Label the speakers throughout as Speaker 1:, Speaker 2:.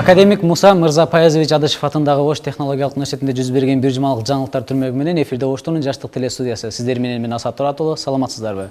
Speaker 1: Академик Муса Мырзапаязович Адышев атындагы Ош технологиялык университетинде жүз берген бир жумалык жаңылыктар түрмөгү менен эфирде Оштун жаштык теле студиясы. Сиздер менен мен Асат Турат уулу, саламатсыздарбы?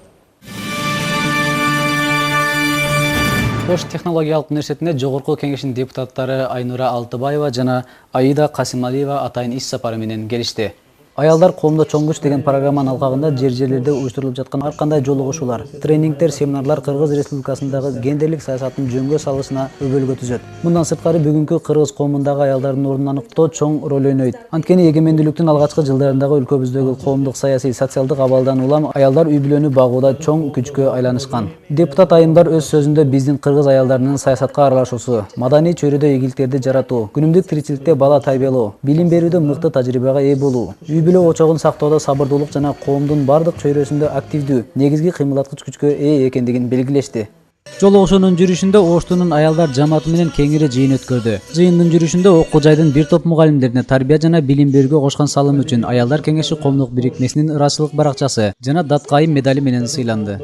Speaker 1: Ош технологиялык университетинде жогорку кеңештин депутаттары Айнура Алтыбаева жана Аида Касималиева атайын иш сапары менен келишти. Аялдар коомдо чоң күч деген программанын алкагында жер-жерлерде уюштурулуп жаткан ар кандай жолугушуулар, тренингдер, семинарлар Кыргыз Республикасындагы гендерлик саясаттын жөнгө салышына өбөлгө түзөт. Мындан сырткары бүгүнкү кыргыз коомундагы аялдардын ордун аныктоо чоң роль ойнойт. Анткени эгемендүүлүктүн алгачкы жылдарындагы өлкөбүздөгү коомдук саясий, социалдык абалдан улам аялдар үй-бүлөнү багууда чоң күчкө айланышкан. Депутат Айымдар өз сөзүндө биздин кыргыз аялдарынын саясатка аралашуусу, маданий чөйрөдө ийгиликтерди жаратуу, күнүмдүк тиричиликте бала тарбиялоо, билим берүүдө мыкты тажрыйбага ээ болуу, үй-бүлө очогун сактоодо сабырдуулук жана коомдун бардык чөйрөсүндө активдүү, негизги кыймылдаткыч күчкө ээ экендигин белгилешти. Жолугушуунун жүрүшүндө Оштунун аялдар жамааты менен кеңири жыйын өткөрдү. Жыйындын жүрүшүндө окуу жайдын бир топ мугалимдерине тарбия жана билим берүүгө кошкон салымы үчүн Аялдар кеңеши коомдук бирикмесинин ырайчылык баракчасы жана Даткайым медали менен сыйланды.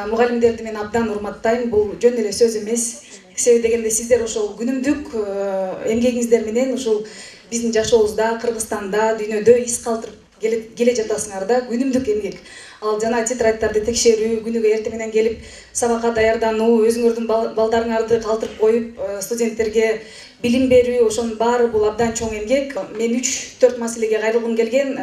Speaker 2: Мугалимдерди мен абдан урматтайм. Бул жөн эле сөз эмес. Себеби дегенде сиздер ошол күнүмдүк эмгегиңиздер менен ушул биздин жашообузда, Кыргызстанда, дүйнөдө из калтырып келе жатасыңар да, күнүмдүк эмгек. Ал жана тетрадьтарды текшерүү, күнүгө эртең менен келип сабакка даярдануу, өзүңөрдүн балдарыңарды калтырып коюп, студенттерге билим берүү, ошонун баары бул абдан чоң эмгек. Мен 3-4 маселеге кайрылгым келген.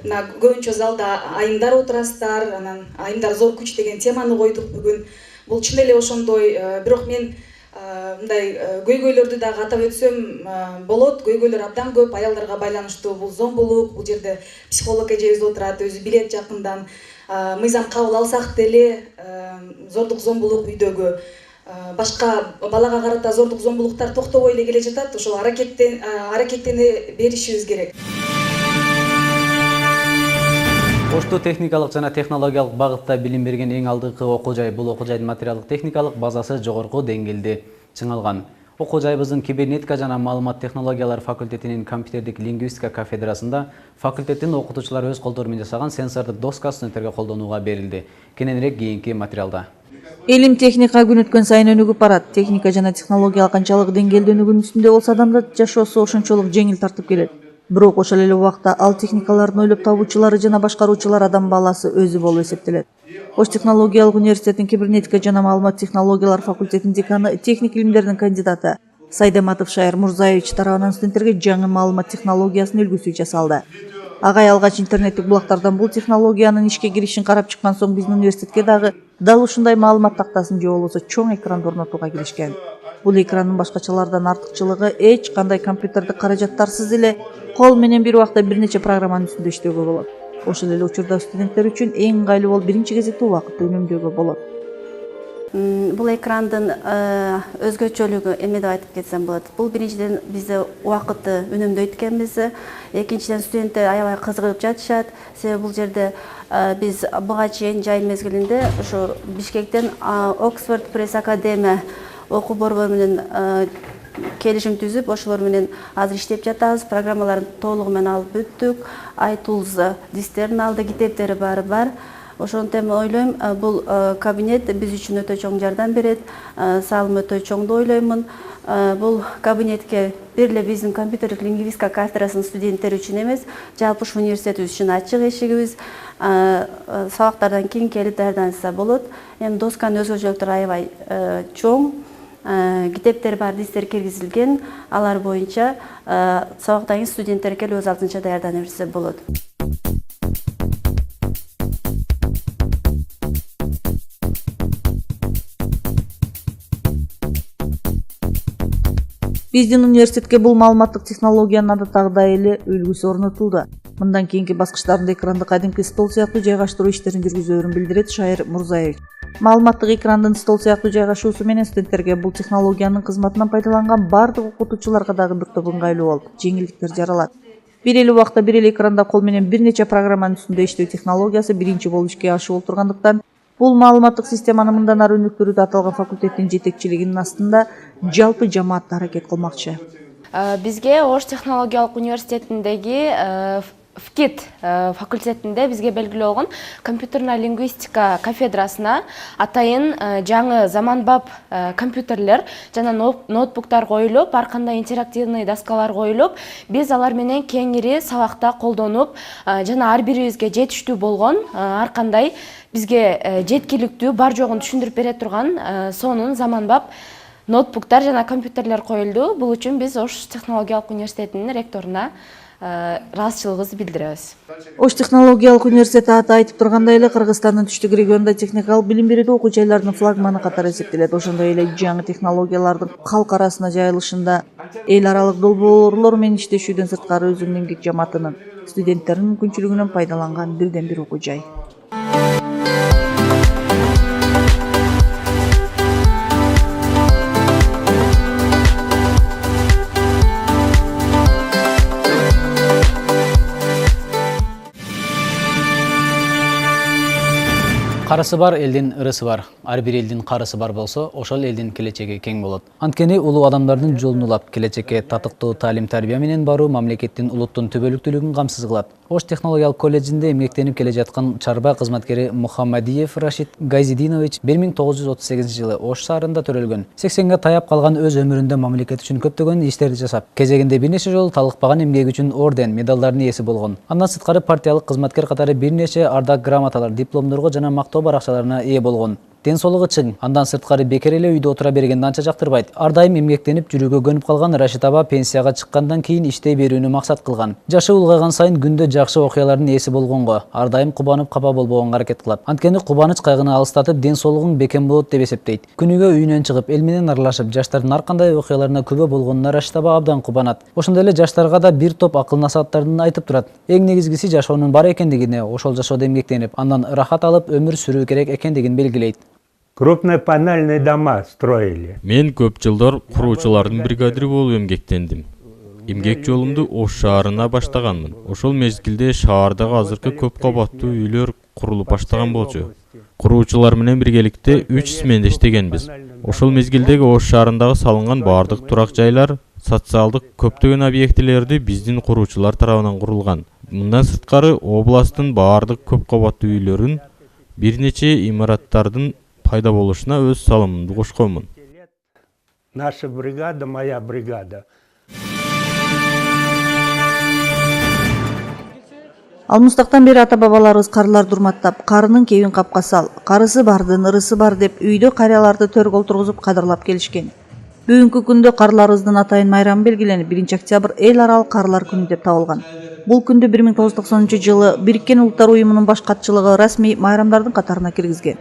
Speaker 2: Мына көбүнчө залда айымдар отурасыздар, анан айымдар зор күч деген теманы койдук бүгүн. Бул чын эле ошондой, бирок мен мындай көйгөйлөрдү дагы атап өтсөм болот. Көйгөйлөр абдан көп, аялдарга байланыштуу. Бул зомбулук, бул жерде психолог эжебиз отурат, өзү билет жакындан. Мыйзам кабыл алсак деле зордук зомбулук үйдөгү, башка балага карата зордук зомбулуктар токтобой эле келе жатат. Ошол аракеттене беришибиз керек.
Speaker 1: Ошту техникалык жана технологиялык багытта билим берген эң алдыңкы окуу жай. Бул окуу жайдын материалдык техникалык базасы жогорку деңгээлде чыңалган. Окуу жайыбыздын кибернетика жана маалымат технологиялар факультетинин компьютердик лингвистика кафедрасында факультеттин окутуучулары өз колдору менен жасаган сенсордук доска студенттерге колдонууга берилди. Кененирээк кийинки материалда.
Speaker 3: Элим техника күн өткөн сайын өнүгүп барат. Техника жана технология канчалык деңгээлде өнүгүүнүн үстүндө болсо адамзат жашоосу ошончолук жеңил тартып келет. Бирок ошол эле убакта ал техникалардын ойлоп табуучулары жана башкаруучулар адам баласы өзү болуп эсептелет. Ош технологиялык университетинин кибернетика жана маалымат технологиялар факультетинин деканы, техник илимдердин кандидаты Сайдаматов Шайыр Мурзаевич тарабынан студенттерге жаңы маалымат технологиясынын үлгүсү жасалды. Агай алгач интернеттик булактардан бул технологиянын ишке киришин карап чыккан соң биздин университетке дагы дал ушундай маалымат тактасын же болбосо чоң экранды орнотууга киришкен. Бул экрандын башкачалардан артыкчылыгы эч кандай компьютердик каражаттарсыз эле кол менен бир убакта бир нече программанын үстүндө иштөөгө болот. Ошол эле учурда студенттер үчүн эң ыңгайлуу болуп биринчи кезекте убакытты үнөмдөөгө болот.
Speaker 4: Бул экрандын өзгөчөлүгү эме деп айтып кетсем болот. Бул биринчиден бизде убакытты үнөмдөйт экенбиз. Экинчиден студенттер аябай кызыгып жатышат. Себеби бул жерде биз буга чейин жай мезгилинде ушу Бишкектен Оксфорд Пресс Академия окуу борбору менен келишим түзүп, ошолор менен азыр иштеп жатабыз. Программаларын толугу менен алып бүттүк. iTools дистерин алды, китептери баары бар. Ошондон ойлойм, бул кабинет биз үчүн өтө чоң жардам берет. Салым өтө чоң деп ойлоймун. Бул кабинетке бир эле биздин компьютердик лингвистика кафедрасынын студенттери үчүн эмес, жалпы ушу университетибиз үчүн ачык эшигибиз. Сабактардан кийин келип даярданса болот. Эми досканын өзгөчөлүктөрү аябай чоң. Китептер бар, дистер киргизилген. Алар боюнча сабактан кийин студенттер келип өз алдынча даярдана берсе болот.
Speaker 3: Биздин университетке бул маалыматтык технологиянын адаттагыдай эле үлгүсү орнотулду. Мындан кийинки баскычтарында экранды кадимки стол сыяктуу жайгаштыруу иштерин жүргүзөөрүн билдирет Шайыр Мурзаевич. Маалыматтык экрандын стол сыяктуу жайгашуусу менен студенттерге бул технологиянын кызматынан пайдаланган бардык окутуучуларга дагы бир топ ыңгайлуу болуп, жеңилдиктер жаралат. Бир эле убакта бир эле экранда кол менен бир нече программанын үстүндө иштөө технологиясы биринчи болуп ишке ашып отургандыктан бул маалыматтык системаны мындан ары өнүктүрүүдө аталган факультеттин жетекчилигинин астында жалпы жамаат аракет кылмакчы.
Speaker 5: Бизге Ош технологиялык университетиндеги ФКИТ факультетинде бизге белгилүү болгон компьютерная лингвистика кафедрасына атайын жаңы заманбап компьютерлер жана ноутбуктар коюлуп, ар кандай интерактивный доскалар коюлуп, биз алар менен кеңири сабакта колдонуп, жана ар бирибизге жетиштүү болгон, ар кандай бизге жеткиликтүү, бар жогун түшүндүрүп бере турган сонун заманбап ноутбуктар жана компьютерлер коюлду. Бул үчүн биз Ош технологиялык университетинин ректоруна ыраазычылыгыбызды билдиребиз.
Speaker 3: Ош технологиялык университети аты айтып тургандай эле Кыргызстандын түштүк регионунда техникалык билим берүүдө окуу жайлардын флагманы катары эсептелет. Ошондой эле жаңы технологиялардын калк арасына жайылышында эл аралык долбоорлор менен иштешүүдөн сырткары өзүнүн эмгек жамаатынын студенттеринин мүмкүнчүлүгүнөн пайдаланган бирден бир окуу жай.
Speaker 1: Карысы бар элдин ырысы бар. Ар бир элдин карысы бар болсо, ошол элдин келечеги кең болот. Анткени улуу адамдардын жолун улап, келечекке татыктуу таалим-тарбия менен баруу мамлекеттин улуттун түбөлүктүүлүгүн камсыз кылат. Ош технологиялык колледжинде эмгектенип келе жаткан чарба кызматкери Мухаммадиев Рашид Гайзидинович 1938-жылы Ош шаарында төрөлгөн. 80ге таяп калган өз өмүрүндө мамлекет үчүн көптөгөн иштерди жасап, кезегинде бир нече жолу талыкпаган эмгеги үчүн орден, медалдардын ээси болгон. Андан сырткары партиялык кызматкер катары бир нече ардак грамоталар, дипломдорго жана мактоо баракчаларына ээ болгон. Ден соолугу чың. Андан сырткары бекер эле үйдө отура бергенди анча жактырбайт. Ар дайым эмгектенип жүрүүгө көнүп калган Рашид аба пенсияга чыккандан кийин иштей берүүнү максат кылган. Жашы улгайган сайын күндө жакшы окуялардын ээси болгонго, ар дайым кубанып капа болбогонго аракет кылат. Анткени кубаныч кайгыны алыстатып, ден соолугуң бекем болот деп эсептейт. Күнүгө үйүнөн чыгып, эл менен аралашып, жаштардын ар кандай окуяларына күбө болгонуна Рашид аба абдан кубанат. Ошондой эле жаштарга да бир топ акыл насааттарын айтып турат. Эң негизгиси жашоонун бар экендигине, ошол жашоодо эмгектенип, андан ырахат алып өмүр сүрүү керек экендигин белгилейт.
Speaker 6: Крупнопанельные дома строили.
Speaker 7: Мен көп жылдар куруучулардын бригадири болуп эмгектендим. Эмгек жолумду Ош шаарына баштаганмын. Ошол мезгилде шаардагы азыркы көп кабаттуу үйлөр курулуп баштаган болчу. Куруучулар менен биргеликте 3 сменде иштегенбиз. Ошол мезгилдеги Ош шаарындагы салынган бардык турак жайлар, социалдык көптөгөн объектилерди биздин куруучулар тарабынан курулган. Мындан сырткары областтын бардык көп кабаттуу үйлөрүн, бир нече имараттардын пайда болушуна өз салымымды кошконмун.
Speaker 6: Наша бригада, моя бригада.
Speaker 3: Алмустактан бери ата-бабаларыбыз карыларды урматтап, карынын кебин капка сал, карысы бардын ырысы бар деп үйдө карыяларды төргө олтургузуп кадырлап келишкен. Бүгүнкү күндө карыларыбыздын атайын майрамы белгиленип, 1-октябрь эл аралык карылар күнү деп табылган. Бул күндү 1990-жылы Бириккен Улуттар уюмунун баш катчылыгы расмий майрамдардын катарына киргизген.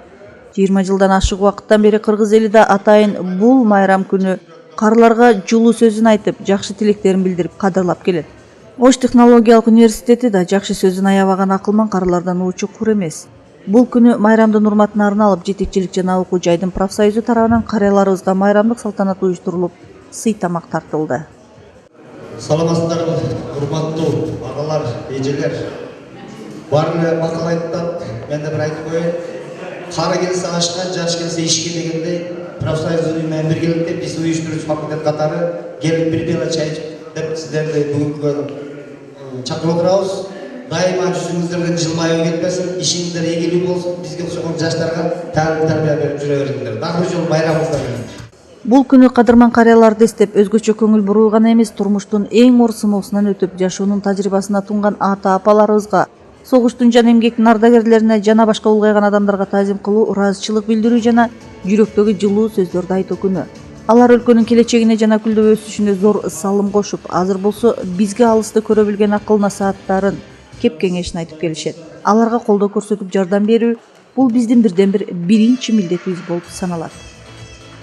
Speaker 3: 20 жылдан ашык убакыттан бери кыргыз эли да атайын бул майрам күнү карыларга жулуу сөзүн айтып, жакшы тилектерин билдирип кадырлап келет. Ош технологиялык университети да жакшы сөзүн аябаган акылман карылардан уучу кур эмес. Бул күнү майрамдын урматына арналып, жетекчилик жана окуу жайдын профсоюзу тарабынан карыяларыбызга майрамдык салтанат уюштурулуп, сый тамак тартылды.
Speaker 8: Саламатсыздарбы, урматтуу агалар, эжелер. Баары эле макал айтат, мен да бир айтып коеюн. Кары келсе ашка, жаш келсе ишке дегендей, профсоюз менен биргеликте биз уюштуруучу факультет катары келип бир пиала чай деп сиздерди бүгүнкү чакырып отурабыз. Дайыма жүзүңүздөрдөн жылмаюу кетпесин, ишиңиздер ийгилүү болсун, бизге окшогон жаштарга таалим-тарбия берип жүрө бериңиздер. Дагы бир жолу байрамыңыздар менен.
Speaker 3: Бул күнү кадырман карыяларды эстеп, өзгөчө көңүл буруу гана эмес, турмуштун эң оор сыноосунан өтүп, жашоонун тажрыйбасына тунган ата-апаларыбызга, согуштун жана эмгектин ардагерлерине жана башка улгайган адамдарга таазим кылуу, ыраазычылык билдирүү жана жүрөктөгү жылуу сөздөрдү айтуу күнү. Алар өлкөнүн келечегине жана күлдүп өсүшүнө зор салым кошуп, азыр болсо бизге алысты көрө билген акыл насааттарын, кеп кеңешин айтып келишет. Аларга колдоо көрсөтүп жардам берүү бул биздин бирден бир биринчи милдетибиз болуп саналат.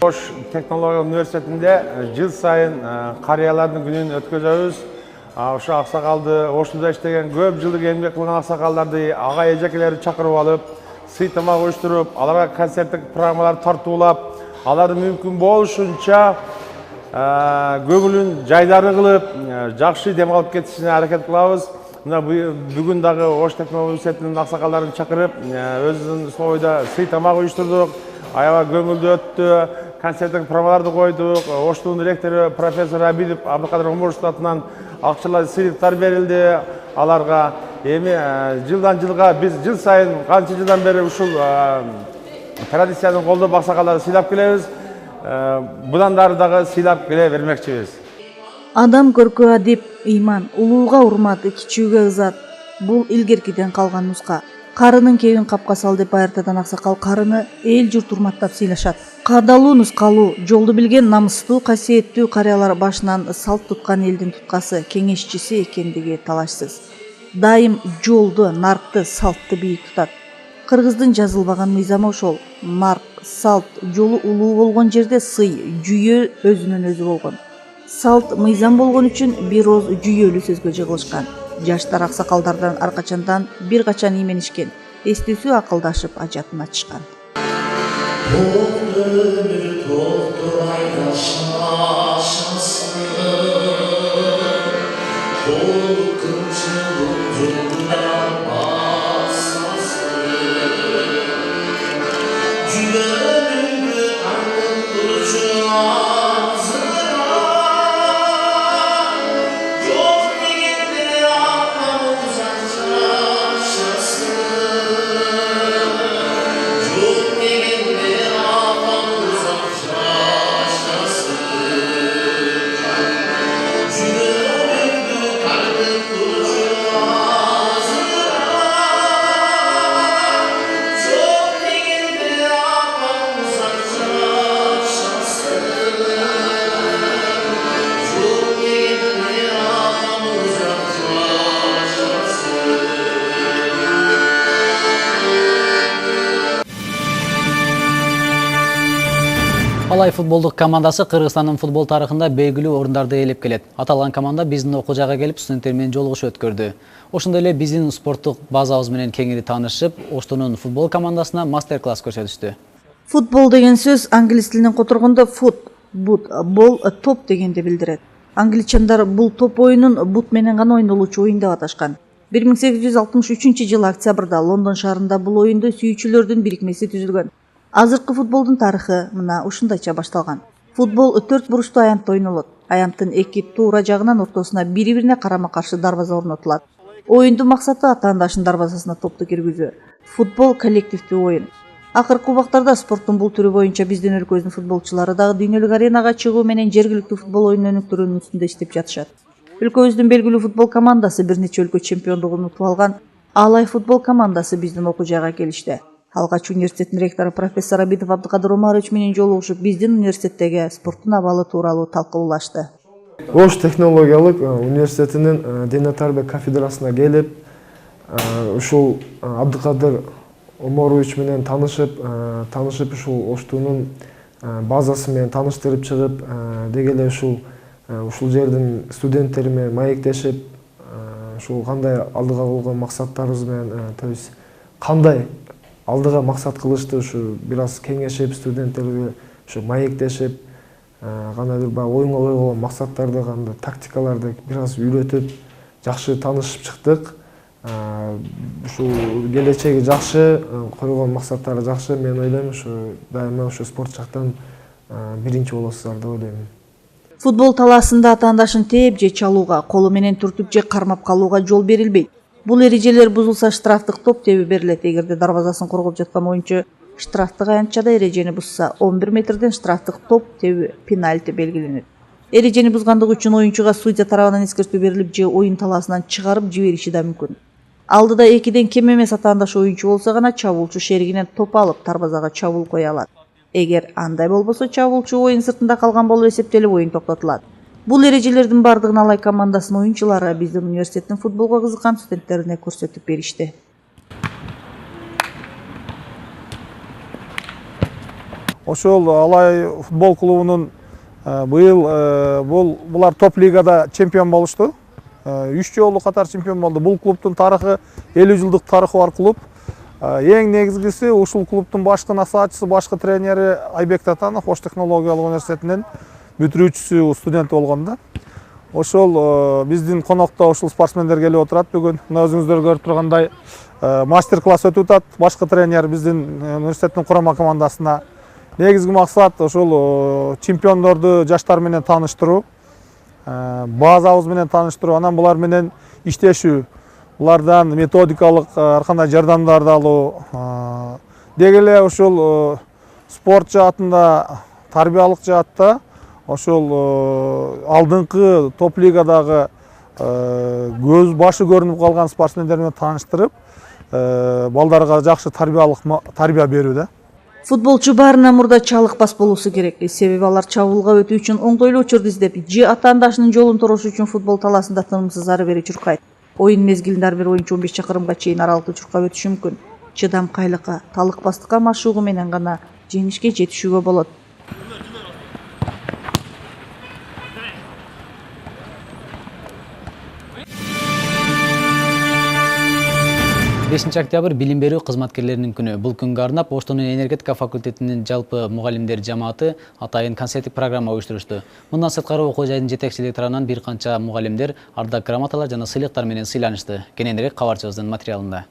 Speaker 9: Ош технология университетинде жыл сайын карыялардын күнүн өткөзөбүз. Ошо аксакалды, Ошто иштеген көп жылдык эмгек кылган аксакалдарды, ага эжекелерди чакырып алып, сый тамак уюштуруп, аларга концерттик программаларды тартуулап, аларды мүмкүн болушунча көңүлүн жайдары кылып, жакшы дем алып кетишине аракет кылабыз. Мына бүгүн дагы Ош технология университетинин аксакалдарын чакырып, өзүнүн слойда сый тамак уюштурдук. Аябай көңүлдүү өттү. концерттік программаларды қойдық. Оштун ректоры профессор Абидов Абдыкадыр Омурович атынан акчалар сыйлыктар берилди аларга. Эми жылдан жылга биз жыл сайын канча жылдан бери ушул традицияны колдоп аксакалдарды сыйлап келебиз. Будан дагы сыйлап келе бермекчибиз.
Speaker 3: Адам көркө адеп, ыйман, улууга урмат, кичүүгө ызат. Бул илгеркиден калган нуска. Карынын кебин капка сал деп айыртадан аксакал карыны эл журт урматтап сыйлашат. Каадалуу, нускалуу, жолду билген намыстуу, касиеттүү карыялар башынан салт туткан элдин туткасы, кеңешчиси экендиги талашсыз. Дайым жолду, наркты, салтты бийик тутат. Кыргыздын жазылбаган мыйзамы ошол. Нарк, салт, жолу улуу болгон жерде сый, жүйө өзүнөн өзү болгон. Салт, мыйзам болгон үчүн бир ооз жүйөлүү сөзгө жыгылышкан. Жаштар аксакалдардан аркачандан бир качан именишкен, эстүүсү акылдашып ажатын ачышкан.
Speaker 1: Алай футболдук командасы Кыргызстандын футбол тарыхында белгилүү орундарды ээлеп келет. Аталган команда биздин окуу жайга келип студенттер менен жолугушуу өткөрдү. Ошондой эле биздин спорттук базабыз менен кеңири таанышып, Оштунун футбол командасына мастер-класс көрсөтүштү.
Speaker 3: Футбол деген сөз англис тилинен которгондо бут, бол, топ дегенди билдирет. Англичандар бул топ оюнун бут менен гана ойнолуучу оюн деп аташкан. 1863-жылы октябрда Лондон шаарында бул оюнду сүйүүчүлөрдүн бирикмеси түзүлгөн. Азыркы футболдун тарыхы мына ушундайча башталган. Футбол 4 буруштуу аямтта ойнолот. Аямттын эки туура жагынан ортосуна бири-бирине карама-каршы дарбаза орнотулат. Оюндун максаты атаандаштын дарбазасына топту киргизүү. Футбол коллективдүү оюн. Акыркы убактарда спорттун бул түрү боюнча биздин өлкөбүздүн футболчулары дагы дүйнөлүк аренага чыгуу менен жергиликтүү футбол оюнун өнүктүрүүнүн үстүндө иштеп жатышат. Өлкөбүздүн белгилүү футбол командасы бир нече өлкө чемпиондугун утуп алган Алай футбол командасы биздин окуу жайга келишти. Алгач университеттин ректору профессор Абидов Абдыкадыр Омарович менен жолугушуп, биздин университеттеги спорттун абалы тууралуу талкуулашты.
Speaker 10: Ош технологиялык университетинин дене тарбия кафедрасына келип, ушул Абдыкадыр Омарович менен таанышып, ушул Оштунун базасы менен тааныштырып чыгып, деги эле ушул жердин студенттери менен маектешип, ушул кандай алдыга койгон максаттарыбыз менен, то есть кандай алдыга максат кылышты, ушу бир аз кеңешип, студенттерге ушу маектешип, кандайдыр баягы оюнга койгон максаттарды, кандай тактикаларды бир аз үйрөтүп, жакшы таанышып чыктык. Ушул келечеги жакшы, койгон максаттары жакшы. Мен ойлойм, ушу дайыма ушу спорт жактан биринчи болосуздар деп ойлойм.
Speaker 3: Футбол талаасында атаандашын тээп же чалууга, колу менен түртүп же кармап калууга жол берилбейт. Бул эрежелер бузулса штрафтык топ тебүү берилет. Эгерде дарбазасын коргоп жаткан оюнчу штрафтык аянтчада эрежени бузса, 11 метрден штрафтык топ тебүү пенальти белгиленет. Эрежени бузгандыгы үчүн оюнчуга судья тарабынан эскертүү берилип же оюн талаасынан чыгарып жибериши да мүмкүн. Алдыда 2ден кем эмес атаандаш оюнчу болсо гана чабуулчу шеригинен топ алып дарбазага чабуул кое алат. Эгер андай болбосо чабуулчу оюн сыртында калган болуп эсептелип оюн токтотулат. Бул эрежелердин бардыгын Алай командасынын оюнчулары биздин университеттин футболго кызыккан студенттерине көрсөтүп беришти.
Speaker 11: Ошол Алай футбол клубунун быйыл булар топ лигада чемпион болушту. 3 жолу катар чемпион болду. Бул клубтун тарыхы 50 жылдык тарыхы бар клуб. Эң негизгиси ушул клубтун башкы насаатчысы, башкы тренери Айбек Татанов Ош технологиялык университетинин бүтүрүүчүсү студент болгондо. Ошол биздин конокто ушул спортсмендер келип отурат бүгүн. Мына өзүңүздөр көрүп тургандай мастер-класс өтүп атат. Башкы тренер биздин университеттин курама командасына негизги максат ошол чемпиондорду жаштар менен тааныштыруу, базабыз менен тааныштыруу, анан булар менен иштешүү, булардан методикалык ар кандай жардамдарды алуу, деги эле ошол спорт жаатында, тарбиялык жаатта ошол алдыңкы топ лигадагы көз башы көрүнүп калган спортсмендер менен тааныштырып, балдарга жакшы тарбия берүү да.
Speaker 3: Футболчу баарынан мурда чалыкпас болуусу керек. Себеби алар чабуулга өтүү үчүн оңтойлуу учурду издеп, же атаандашынын жолун торосуу үчүн футбол талаасында тынымсыз ары бери чуркайт. Оюн мезгилинде ар бир оюнчу 15 чакырымга чейин аралыкты чуркап өтүшү мүмкүн. Чыдамкайлыкка, талыкпастыкка машыгуу менен гана жеңишке жетишүүгө болот.
Speaker 1: 5 октябрь билим берүү кызматкерлеринин күнү. Бул күнгө арнап Оштонун энергетика факультетинин жалпы мугалимдер жамааты атайын концерттик программа уюштурушту. Мындан сырткары окуу жайдын жетекчилиги тарабынан бир канча мугалимдер ардак грамоталар жана сыйлыктар менен сыйланышты. Кененирээк кабарчыбыздын материалында.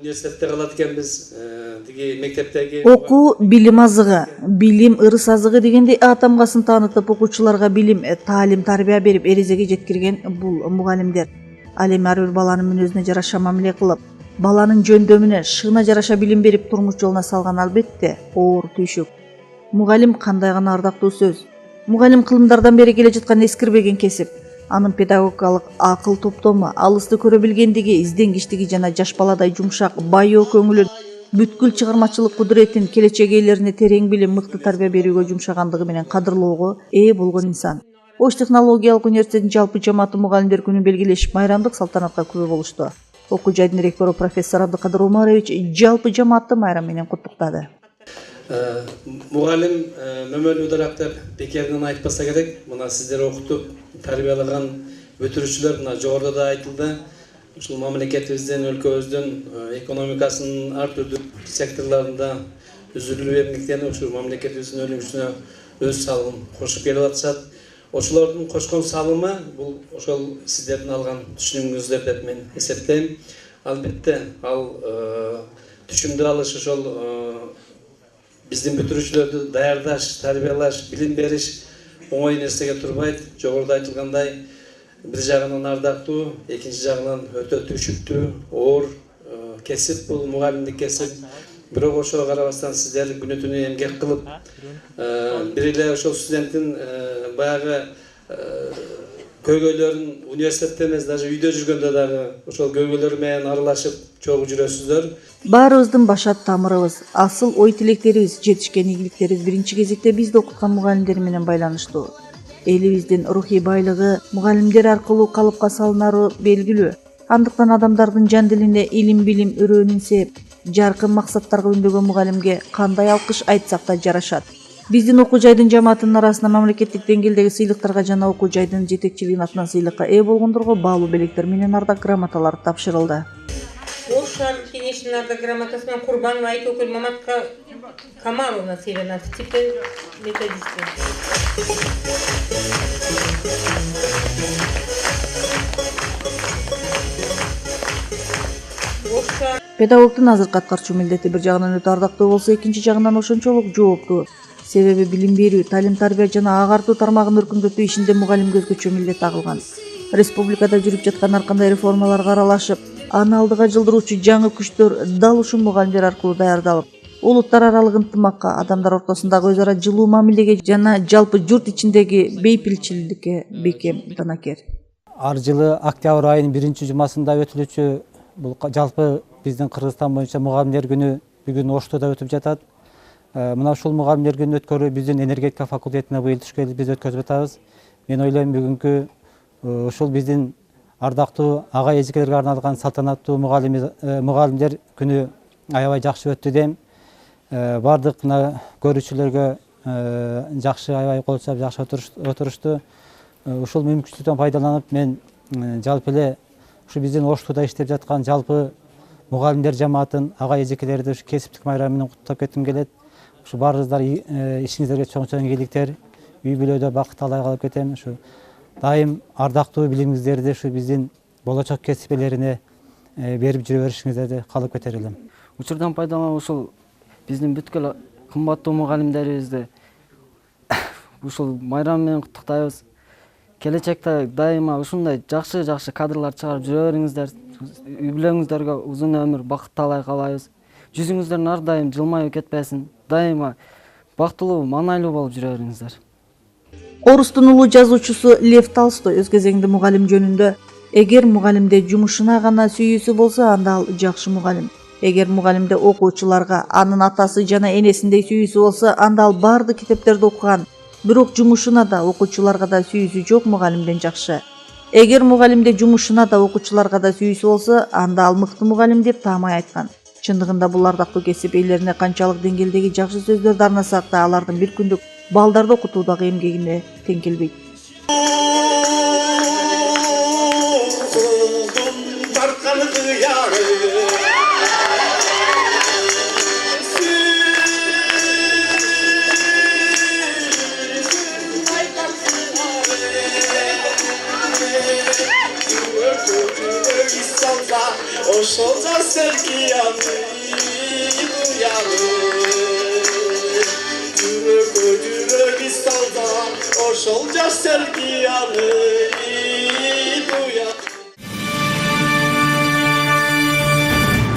Speaker 12: Университетте калат экенбиз, тиги мектептеги
Speaker 3: Окуу билим азыгы, билим ырыс азыгы дегендей атамгасын таанытып, окуучуларга билим, таалим, тарбия берип, эрезеге жеткирген бул мугалимдер. Ал эми ар бир баланын мүнөзүнө жараша мамиле кылып, баланын жөндөмүнө, шыгына жараша билим берип, турмуш жолуна салган албетте оор түйшүк. Мугалим кандай гана ардактуу сөз. Мугалим кылымдардан бери келе жаткан эскирбеген кесип. Анын педагогикалык акыл топтому, алысты көрө билгендиги, изденгичтиги жана жаш баладай жумшак, байоо көңүлүн, бүткүл чыгармачылык кудуретін, келечек ээлерине терең билим, мыкты тарбия берүүгө жумшагандыгы менен кадырлоого ээ болгон инсан. Ош технологиялык университетинин жалпы жамааты мугалимдер күнүн белгилешип, майрамдык салтанатка күбө болушту. Окуу жайдын ректору профессор Абдыкадыр Омарович жалпы жамаатты майрам менен куттуктады.
Speaker 12: Мугалим мөмөлүү дарак деп бекеринен айтпаса керек. Мына сиздер окутуп тарбиялаган бүтүрүүчүлөр мына жогоруда да айтылды. Ушул мамлекетибиздин, өлкөбүздүн экономикасынын ар түрдүү секторлорунда үзүлүп эмгектенип, ушул мамлекетибиздин өнүгүшүнө өз салымын кошуп келип атышат. Ошолордун кошкон салымы бул ошол сиздердин алган түшүнүгүңүздөр деп мен эсептейм. Албетте ал түшүмдү алыш ошол биздин бүтүрүүчүлөрдү даярдаш, тарбиялаш, билим бериш оңой нерсеге турбайт. Жогоруда айтылгандай, бир жагынан ардактуу, экинчи жагынан өтө түшүктүү, оор кесип бул мугалимдик кесип. Бирок ошого карабастан сиздер күнү түнү эмгек кылып, бир эле ошол студенттин баягы көйгөйлөрүн университетте эмес, даже үйдө жүргөндө дагы ошол көйгөйлөр менен аралашып чогуу жүрөсүздөр.
Speaker 3: Баарыбыздын башат тамырыбыз, асыл ой тилектерибиз, жетишкен ийгиликтерибиз биринчи кезекте бизди окуткан мугалимдер менен байланыштуу. Элибиздин рухий байлыгы мугалимдер аркылуу калыпка салынары белгилүү. Андыктан адамдардын жан дилине илим билим өрөөнүн сээп, жаркын максаттарга үндөгөн мугалимге кандай алкыш айтсак да жарашат. Биздин окуу жайдын жамаатынын арасына мамлекеттик деңгээлдеги сыйлыктарга жана окуу жайдын жетекчилигинин атынан сыйлыкка ээ болгондорго баалуу белектер менен ардак грамоталар тапшырылды.
Speaker 13: Ош шаардык кеңешинин ардак грамотасы менен Курбанова Айкөкүл Маматка Камаловна сыйланат, стипендия методисти.
Speaker 3: Педагогдун азыркы аткарчу милдети бир жагынан өтө ардактуу болсо, экинчи жагынан ошончолук жооптуу. Себеби билим берүү, талим тарбия жана агартуу тармагын өркүндөтүү ишинде мугалимге өзгөчө милдет тагылган. Республикада жүрүп жаткан ар кандай реформаларга аралашып, аны алдыга жылдыруучу жаңы күчтөр дал ушул мугалимдер аркылуу даярдалып, улуттар аралык ынтымакка, адамдар ортосундагы өз ара жылуу мамилеге жана жалпы журт ичиндеги бейпилчиликке бекем данакер.
Speaker 14: Ар жылы октябрь айынын биринчи жумасында өтүлүүчү бул жалпы биздин Кыргызстан боюнча мугалимдер күнү бүгүн Оштода өтүп жатат. Мына ушул мугалимдер күнүн өткөрүү биздин энергетика факультетине быйыл түшкөнү биз өткөзүп атабыз. Мен ойлойм бүгүнкү ушул биздин ардактуу ага эжекелерге арналган салтанаттуу мугалимдер күнү аябай жакшы өттү дейм. Бардык мына көрүүчүлөргө жакшы аябай кол чап жакшы отурушту. Ушул мүмкүнчүлүктөн пайдаланып мен жалпы эле ушу биздин Оштода иштеп жаткан жалпы мугалимдер жамаатын, ага эжекелерди ушу кесиптик майрам менен куттуктап кетким келет. Ушу баарыңыздар ишиңиздерге чоң ийгиликтер, үй бүлөдө бакыт алай калып кетем. Ушу дайым ардактуу билимиңиздерди ушу биздин болочок кесип ээлерине берип жүрө беришиңиздерди каалап кетер элем.
Speaker 15: Учурдан пайдаланып ушул биздин бүткүл кымбаттуу мугалимдерибизди ушул майрам менен куттуктайбыз. Келечекте дайыма ушундай жакшы кадрлар чыгарып жүрө бериңиздер. Үй бүлөңүздөргө узун өмүр, бакыт талай каалайбыз. Жүзүңүздөрдүн ар дайым жылмайып кетпесин. Дайыма бактылуу, маанайлуу болуп жүрө бериңиздер.
Speaker 3: Орустун улуу жазуучусу Лев Толстой өз кезегинде мугалим жөнүндө: эгер мугалимде жумушуна гана сүйүүсү болсо, анда ал жакшы мугалим. Эгер мугалимде окуучуларга анын атасы жана энесиндей сүйүүсү болсо, анда ал баардык китептерди окуган, бирок жумушуна да окуучуларга да сүйүүсү жок мугалимден жакшы. Эгер мугалимде жумушуна да окуучуларга да сүйүүсү болсо, анда ал мыкты мугалим деп таамай айткан. Чындыгында бул ардактуу кесип ээлерине канчалык деңгээлдеги жакшы сөздөрдү арнасак да, алардын бир күндүк балдарды окутуудагы эмгегине тең келбейт.
Speaker 16: Oşolca sevgi yanı duyalı, Dürök İstanbul'da oşolca sevgi yanı duyalı.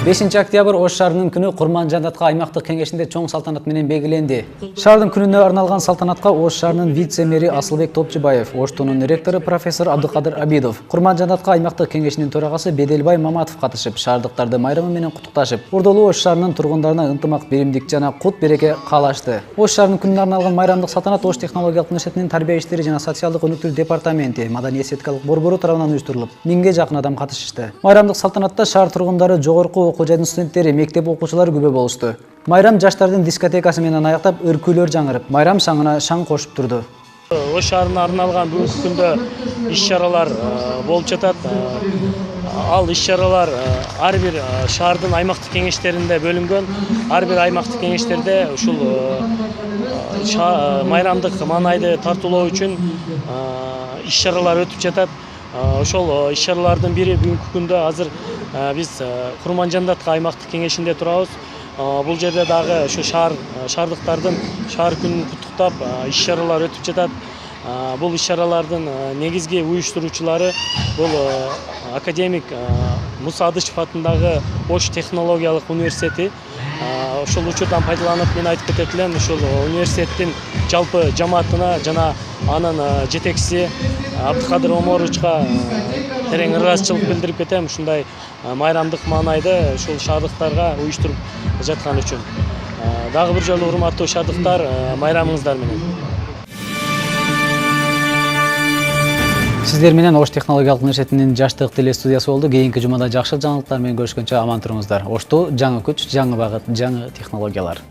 Speaker 1: 5 октябрь Ош шаарынын күнү Курман Жандатка аймактык кеңешинде чоң салтанат менен белгиленди. Шаардын күнүнө арналган салтанатка Ош шаарынын вице-мэри Асылбек Топчубаев, Оштунун ректору профессор Абдыкадыр Абидов, Курман Жандатка аймактык кеңешинин төрагасы Беделбай Маматов катышып, шаардыктарды майрамы менен куттукташып, Ордолуу Ош шаарынын тургундарына ынтымак, беримдик жана кут береке каалашты. Ош шаарынын күнүнө арналган майрамдык салтанат Ош технологиялык университетинин тарбия иштери жана социалдык өнүктүрүү департаменти, маданий эстетикалык борбору тарабынан уюштурулуп, 1000ге жакын адам катышышты. Майрамдык салтанатта шаар тургундары, жогорку окуу жайдын студенттери, мектеп окуучулары күбө болушту. Майрам жаштардын дискотекасы менен аяктап, өркүйлөр жаңырып, майрам шаңына шаң кошуп турду.
Speaker 17: Ош шаарына арналган бүгүнкү күндө иш-чаралар болуп жатат. Ал иш-чаралар ар бир шаардын аймактык кеңештеринде бөлүнгөн. Ар бир аймактык кеңештерде ушул майрамдык маанайды тартуулоо үчүн иш-чаралар өтүп жатат. Ошол иш-чаралардын бири бүгүнкү күндө азыр биз Курман Жандатка аймактык кеңешинде турабыз. Бул жерде дагы ушу шаардыктардын шаар күнүн куттуктап иш-чаралар өтүп жатат. Бул иш-чаралардын негизги уюштуруучулары бул академик Муса Адышев атындагы Ош технологиялык университети. Ошол учурдан пайдаланып мен айтып кетет элем, ушул университеттин жалпы жамаатына жана анын жетекчиси Абдыкадыр Оморовичка терең ыраазычылык билдирип кетем, ушундай майрамдык маанайды ушул шаардыктарга уюштуруп жаткан үчүн. Дагы бир жолу урматтуу шаардыктар, майрамыңыздар менен.
Speaker 1: Сиздер менен Ош технологиялык университетинин жаштык теле студиясы болду. Кийинки жумада жакшы жаңылыктар менен көрүшкөнчө аман туруңуздар. Ошту жаңы күч, жаңы багыт, жаңы технологиялар.